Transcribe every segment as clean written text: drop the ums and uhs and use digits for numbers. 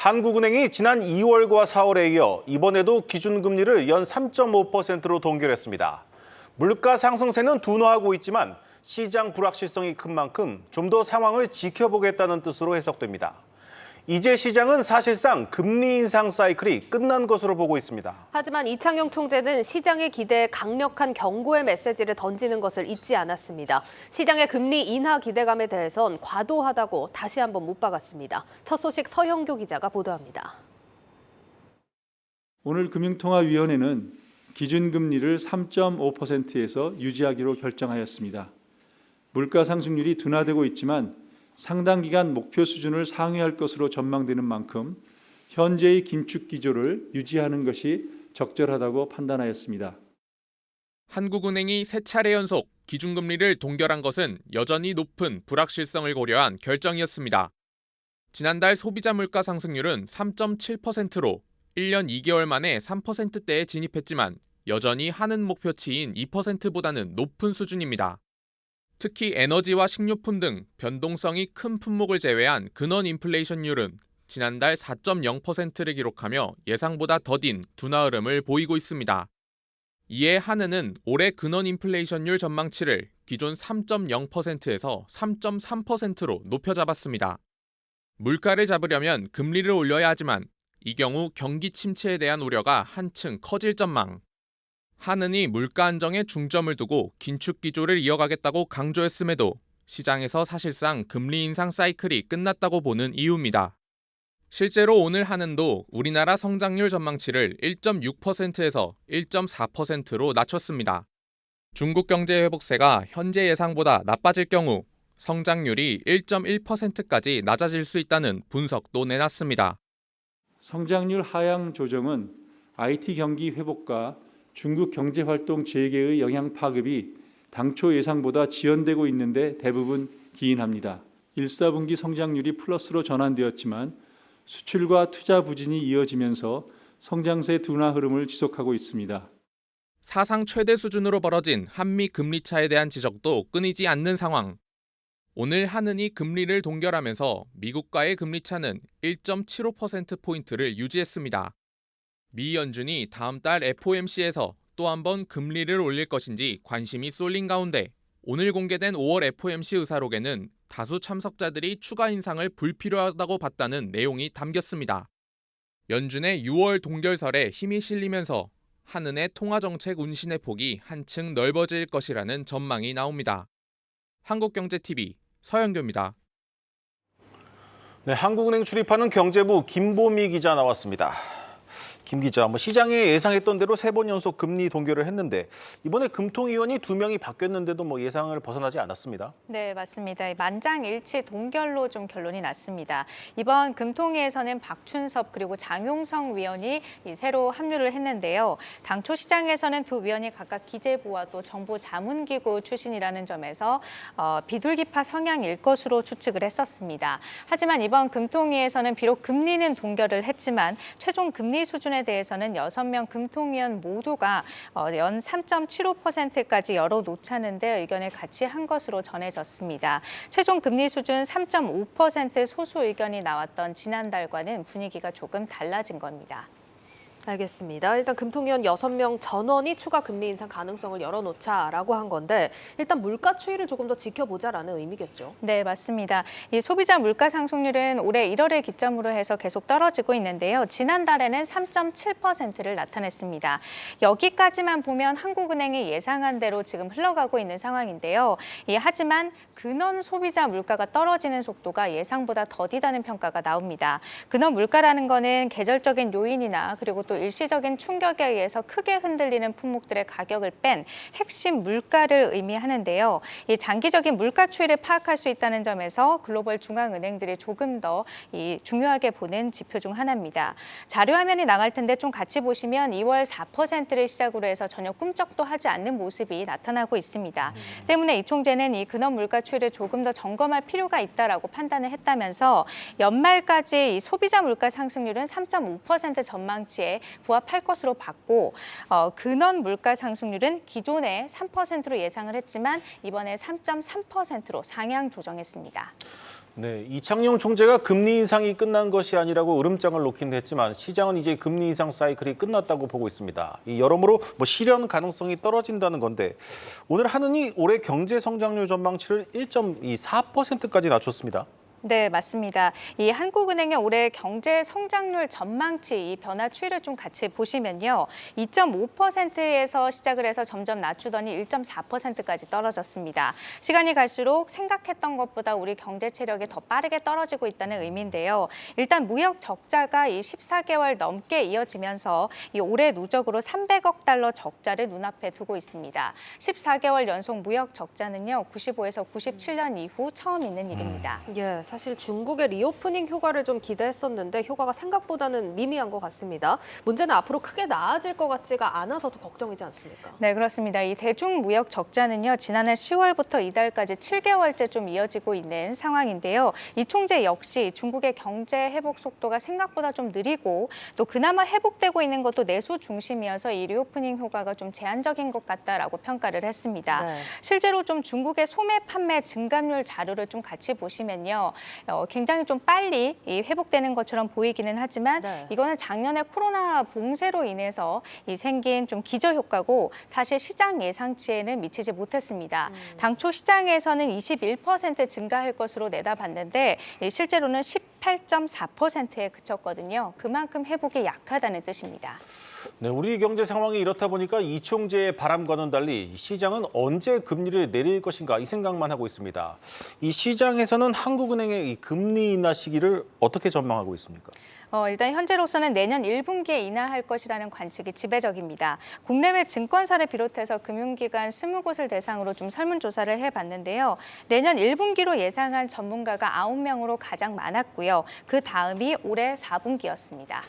한국은행이 지난 2월과 4월에 이어 이번에도 기준금리를 연 3.5%로 동결했습니다. 물가 상승세는 둔화하고 있지만 시장 불확실성이 큰 만큼 좀 더 상황을 지켜보겠다는 뜻으로 해석됩니다. 이제 시장은 사실상 금리 인상 사이클이 끝난 것으로 보고 있습니다. 하지만 이창용 총재는 시장의 기대에 강력한 경고의 메시지를 던지는 것을 잊지 않았습니다. 시장의 금리 인하 기대감에 대해선 과도하다고 다시 한번 못 박았습니다. 첫 소식 서형교 기자가 보도합니다. 오늘 금융통화위원회는 기준금리를 3.5%에서 유지하기로 결정하였습니다. 물가 상승률이 둔화되고 있지만 상당 기간 목표 수준을 상회할 것으로 전망되는 만큼 현재의 긴축 기조를 유지하는 것이 적절하다고 판단하였습니다. 한국은행이 세 차례 연속 기준금리를 동결한 것은 여전히 높은 불확실성을 고려한 결정이었습니다. 지난달 소비자 물가 상승률은 3.7%로 1년 2개월 만에 3%대에 진입했지만 여전히 하는 목표치인 2%보다는 높은 수준입니다. 특히 에너지와 식료품 등 변동성이 큰 품목을 제외한 근원 인플레이션율은 지난달 4.0%를 기록하며 예상보다 더딘 둔화 흐름을 보이고 있습니다. 이에 한은은 올해 근원 인플레이션율 전망치를 기존 3.0%에서 3.3%로 높여 잡았습니다. 물가를 잡으려면 금리를 올려야 하지만 이 경우 경기 침체에 대한 우려가 한층 커질 전망. 한은이 물가 안정에 중점을 두고 긴축 기조를 이어가겠다고 강조했음에도 시장에서 사실상 금리 인상 사이클이 끝났다고 보는 이유입니다. 실제로 오늘 한은도 우리나라 성장률 전망치를 1.6%에서 1.4%로 낮췄습니다. 중국 경제 회복세가 현재 예상보다 나빠질 경우 성장률이 1.1%까지 낮아질 수 있다는 분석도 내놨습니다. 성장률 하향 조정은 IT 경기 회복과 중국 경제활동 재개의 영향 파급이 당초 예상보다 지연되고 있는데 대부분 기인합니다. 1, 4분기 성장률이 플러스로 전환되었지만 수출과 투자 부진이 이어지면서 성장세 둔화 흐름을 지속하고 있습니다. 사상 최대 수준으로 벌어진 한미 금리 차에 대한 지적도 끊이지 않는 상황. 오늘 한은이 금리를 동결하면서 미국과의 금리 차는 1.75%포인트를 유지했습니다. 미 연준이 다음 달 FOMC에서 또 한 번 금리를 올릴 것인지 관심이 쏠린 가운데 오늘 공개된 5월 FOMC 의사록에는 다수 참석자들이 추가 인상을 불필요하다고 봤다는 내용이 담겼습니다. 연준의 6월 동결설에 힘이 실리면서 한은의 통화정책 운신의 폭이 한층 넓어질 것이라는 전망이 나옵니다. 한국경제TV 서영교입니다. 네, 한국은행 출입하는 경제부 김보미 기자 나왔습니다. 김 기자, 시장이 예상했던 대로 3번 연속 금리 동결을 했는데 이번에 금통위원이 2명이 바뀌었는데도 예상을 벗어나지 않았습니다. 네, 맞습니다. 만장일치 동결로 좀 결론이 났습니다. 이번 금통위에서는 박춘섭 그리고 장용성 위원이 새로 합류를 했는데요. 당초 시장에서는 두 위원이 각각 기재부와 또 정보자문기구 출신이라는 점에서 비둘기파 성향일 것으로 추측을 했었습니다. 하지만 이번 금통위에서는 비록 금리는 동결을 했지만 최종 금리 수준에 대해서는 6명 금통위원 모두가 연 3.75%까지 열어놓자는데 의견을 같이 한 것으로 전해졌습니다. 최종 금리 수준 3.5% 소수 의견이 나왔던 지난달과는 분위기가 조금 달라진 겁니다. 알겠습니다. 일단 금통위원 6명 전원이 추가 금리 인상 가능성을 열어놓자라고 한 건데 일단 물가 추이를 조금 더 지켜보자라는 의미겠죠. 네, 맞습니다. 이 소비자 물가 상승률은 올해 1월을 기점으로 해서 계속 떨어지고 있는데요. 지난달에는 3.7%를 나타냈습니다. 여기까지만 보면 한국은행이 예상한 대로 지금 흘러가고 있는 상황인데요. 하지만 근원 소비자 물가가 떨어지는 속도가 예상보다 더디다는 평가가 나옵니다. 근원 물가라는 거는 계절적인 요인이나 그리고 또 일시적인 충격에 의해서 크게 흔들리는 품목들의 가격을 뺀 핵심 물가를 의미하는데요. 이 장기적인 물가 추이를 파악할 수 있다는 점에서 글로벌 중앙은행들이 조금 더 중요하게 보는 지표 중 하나입니다. 자료 화면이 나갈 텐데 좀 같이 보시면 2월 4%를 시작으로 해서 전혀 꿈쩍도 하지 않는 모습이 나타나고 있습니다. 때문에 이 총재는 이 근원 물가 추이를 조금 더 점검할 필요가 있다라고 판단을 했다면서 연말까지 이 소비자 물가 상승률은 3.5% 전망치에 부합할 것으로 봤고 근원 물가 상승률은 기존에 3%로 예상을 했지만 이번에 3.3%로 상향 조정했습니다. 네, 이창용 총재가 금리 인상이 끝난 것이 아니라고 으름장을 놓긴 했지만 시장은 이제 금리 인상 사이클이 끝났다고 보고 있습니다. 이 여러모로 실현 가능성이 떨어진다는 건데 오늘 한은이 올해 경제 성장률 전망치를 1.24%까지 낮췄습니다. 네, 맞습니다. 이 한국은행의 올해 경제 성장률 전망치 이 변화 추이를 좀 같이 보시면요. 2.5%에서 시작을 해서 점점 낮추더니 1.4%까지 떨어졌습니다. 시간이 갈수록 생각했던 것보다 우리 경제 체력이 더 빠르게 떨어지고 있다는 의미인데요. 일단 무역 적자가 이 14개월 넘게 이어지면서 이 올해 누적으로 300억 달러 적자를 눈앞에 두고 있습니다. 14개월 연속 무역 적자는요. 95에서 97년 이후 처음 있는 일입니다. 예, 사실 중국의 리오프닝 효과를 좀 기대했었는데 효과가 생각보다는 미미한 것 같습니다. 문제는 앞으로 크게 나아질 것 같지가 않아서도 걱정이지 않습니까? 네, 그렇습니다. 이 대중 무역 적자는요, 지난해 10월부터 이달까지 7개월째 좀 이어지고 있는 상황인데요. 이 총재 역시 중국의 경제 회복 속도가 생각보다 좀 느리고 또 그나마 회복되고 있는 것도 내수 중심이어서 이 리오프닝 효과가 좀 제한적인 것 같다라고 평가를 했습니다. 네. 실제로 좀 중국의 소매 판매 증감률 자료를 좀 같이 보시면요. 굉장히 좀 빨리 회복되는 것처럼 보이기는 하지만 네. 이거는 작년에 코로나 봉쇄로 인해서 생긴 좀 기저효과고 사실 시장 예상치에는 미치지 못했습니다. 당초 시장에서는 21% 증가할 것으로 내다봤는데 실제로는 18.4%에 그쳤거든요. 그만큼 회복이 약하다는 뜻입니다. 네, 우리 경제 상황이 이렇다 보니까 이 총재의 바람과는 달리 시장은 언제 금리를 내릴 것인가 이 생각만 하고 있습니다. 이 시장에서는 한국은행의 이 금리 인하 시기를 어떻게 전망하고 있습니까? 일단 현재로서는 내년 1분기에 인하할 것이라는 관측이 지배적입니다. 국내외 증권사를 비롯해서 금융기관 20곳을 대상으로 좀 설문조사를 해봤는데요. 내년 1분기로 예상한 전문가가 9명으로 가장 많았고요. 그 다음이 올해 4분기였습니다.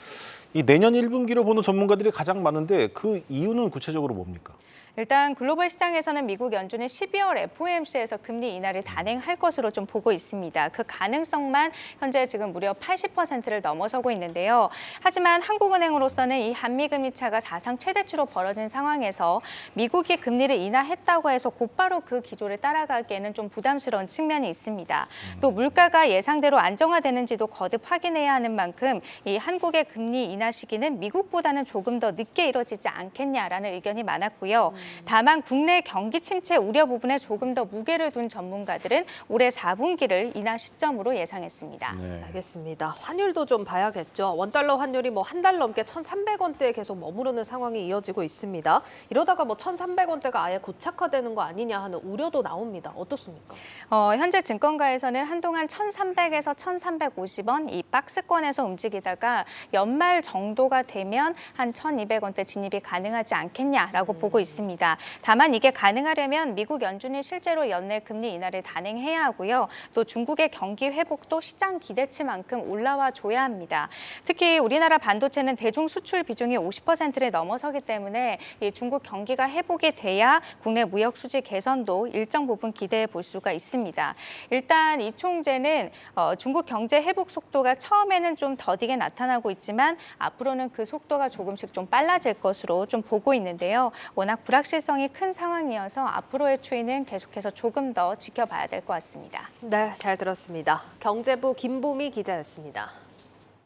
이 내년 1분기로 보는 전문가들이 가장 많은데 그 이유는 구체적으로 뭡니까? 일단 글로벌 시장에서는 미국 연준이 12월 FOMC에서 금리 인하를 단행할 것으로 좀 보고 있습니다. 그 가능성만 현재 지금 무려 80%를 넘어서고 있는데요. 하지만 한국은행으로서는 이 한미금리 차가 사상 최대치로 벌어진 상황에서 미국이 금리를 인하했다고 해서 곧바로 그 기조를 따라가기에는 좀 부담스러운 측면이 있습니다. 또 물가가 예상대로 안정화되는지도 거듭 확인해야 하는 만큼 이 한국의 금리 인하 시기는 미국보다는 조금 더 늦게 이뤄지지 않겠냐라는 의견이 많았고요. 다만 국내 경기 침체 우려 부분에 조금 더 무게를 둔 전문가들은 올해 4분기를 인하 시점으로 예상했습니다. 네. 알겠습니다. 환율도 좀 봐야겠죠. 원달러 환율이 한 달 넘게 1,300원대에 계속 머무르는 상황이 이어지고 있습니다. 이러다가 1,300원대가 아예 고착화되는 거 아니냐 하는 우려도 나옵니다. 어떻습니까? 현재 증권가에서는 한동안 1,300에서 1,350원 이 박스권에서 움직이다가 연말 정도가 되면 한 1,200원대 진입이 가능하지 않겠냐라고 보고 있습니다. 다만 이게 가능하려면 미국 연준이 실제로 연내 금리 인하를 단행해야 하고요. 또 중국의 경기 회복도 시장 기대치만큼 올라와 줘야 합니다. 특히 우리나라 반도체는 대중 수출 비중이 50%를 넘어서기 때문에 이 중국 경기가 회복이 돼야 국내 무역 수지 개선도 일정 부분 기대해 볼 수가 있습니다. 일단 이 총재는 중국 경제 회복 속도가 처음에는 좀 더디게 나타나고 있지만 앞으로는 그 속도가 조금씩 좀 빨라질 것으로 좀 보고 있는데요. 워낙 불확실성이 큰 상황이어서 앞으로의 추이는 계속해서 조금 더 지켜봐야 될 것 같습니다. 네, 잘 들었습니다. 경제부 김보미 기자였습니다.